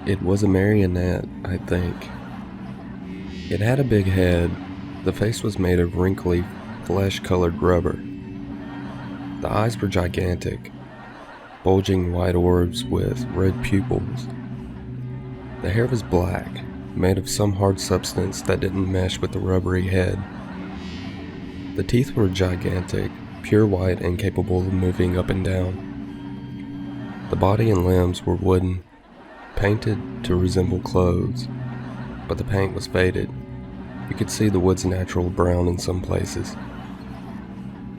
It was a marionette, I think. It had a big head. The face was made of wrinkly, flesh-colored rubber. The eyes were gigantic, bulging white orbs with red pupils. The hair was black, made of some hard substance that didn't mesh with the rubbery head. The teeth were gigantic, pure white and capable of moving up and down. The body and limbs were wooden, painted to resemble clothes, but the paint was faded. You could see the wood's natural brown in some places.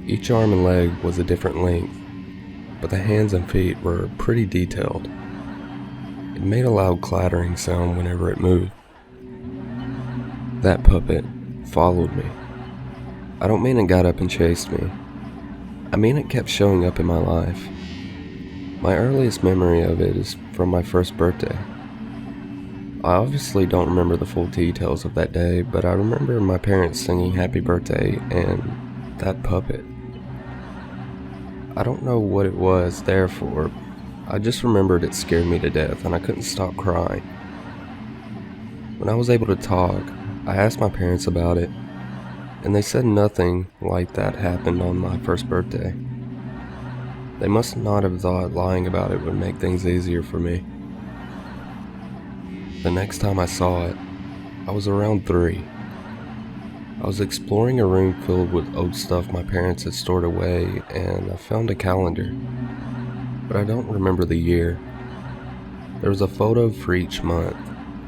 Each arm and leg was a different length, but the hands and feet were pretty detailed. It made a loud clattering sound whenever it moved. That puppet followed me. I don't mean it got up and chased me. I mean it kept showing up in my life. My earliest memory of it is from my first birthday. I obviously don't remember the full details of that day, but I remember my parents singing happy birthday and that puppet. I don't know what it was there for. I just remembered it scared me to death and I couldn't stop crying. When I was able to talk, I asked my parents about it, and they said nothing like that happened on my first birthday. They must not have thought lying about it would make things easier for me. The next time I saw it, I was around 3. I was exploring a room filled with old stuff my parents had stored away, and I found a calendar, but I don't remember the year. There was a photo for each month,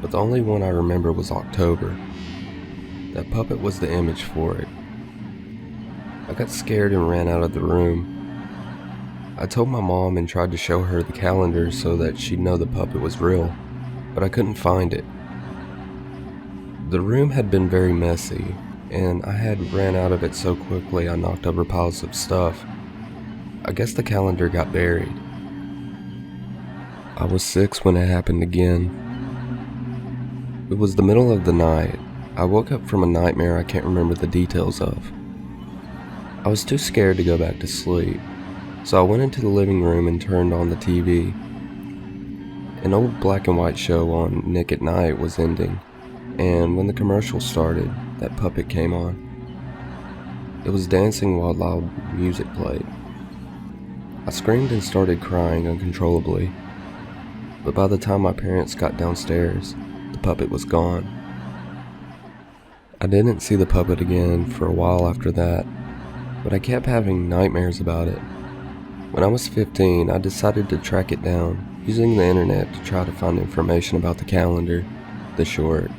but the only one I remember was October. That puppet was the image for it. I got scared and ran out of the room. I told my mom and tried to show her the calendar so that she'd know the puppet was real, but I couldn't find it. The room had been very messy, and I had ran out of it so quickly I knocked over piles of stuff. I guess the calendar got buried. I was 6 when it happened again. It was the middle of the night. I woke up from a nightmare I can't remember the details of. I was too scared to go back to sleep, so I went into the living room and turned on the TV. An old black and white show on Nick at Night was ending, and when the commercial started, that puppet came on. It was dancing while loud music played. I screamed and started crying uncontrollably, but by the time my parents got downstairs, the puppet was gone. I didn't see the puppet again for a while after that, but I kept having nightmares about it. When I was 15, I decided to track it down, using the internet to try to find information about the calendar, the short,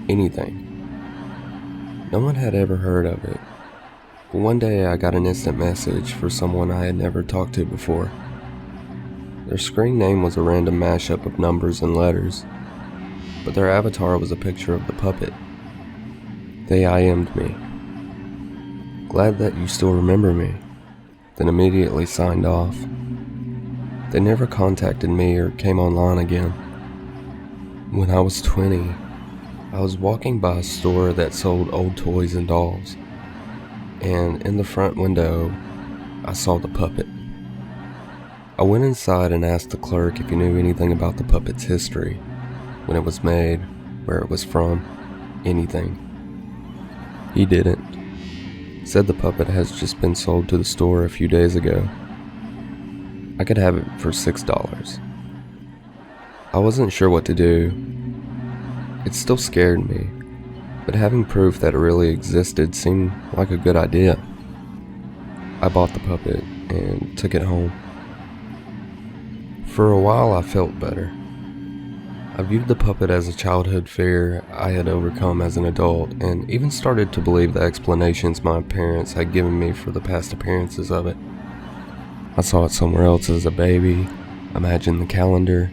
anything. No one had ever heard of it, but one day I got an instant message for someone I had never talked to before. Their screen name was a random mashup of numbers and letters, but their avatar was a picture of the puppet. They IM'd me. "Glad that you still remember me," then immediately signed off. They never contacted me or came online again. When I was 20, I was walking by a store that sold old toys and dolls, and in the front window, I saw the puppet. I went inside and asked the clerk if he knew anything about the puppet's history, when it was made, where it was from, anything. He didn't. Said the puppet has just been sold to the store a few days ago. I could have it for $6. I wasn't sure what to do. It still scared me, but having proof that it really existed seemed like a good idea. I bought the puppet and took it home. For a while I felt better. I viewed the puppet as a childhood fear I had overcome as an adult, and even started to believe the explanations my parents had given me for the past appearances of it. I saw it somewhere else as a baby, imagined the calendar,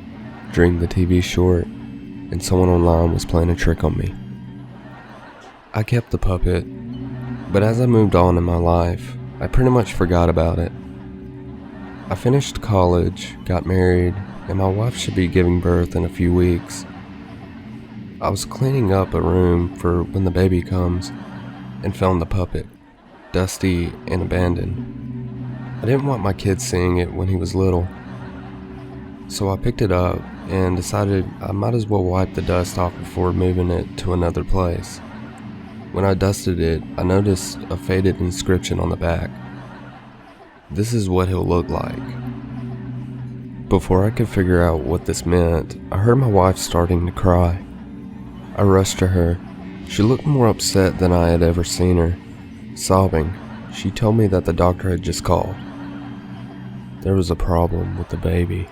dreamed the TV short, and someone online was playing a trick on me. I kept the puppet, but as I moved on in my life, I pretty much forgot about it. I finished college, got married, and my wife should be giving birth in a few weeks. I was cleaning up a room for when the baby comes and found the puppet, dusty and abandoned. I didn't want my kid seeing it when he was little, so I picked it up and decided I might as well wipe the dust off before moving it to another place. When I dusted it, I noticed a faded inscription on the back. "This is what he'll look like." Before I could figure out what this meant, I heard my wife starting to cry. I rushed to her. She looked more upset than I had ever seen her. Sobbing, she told me that the doctor had just called. There was a problem with the baby.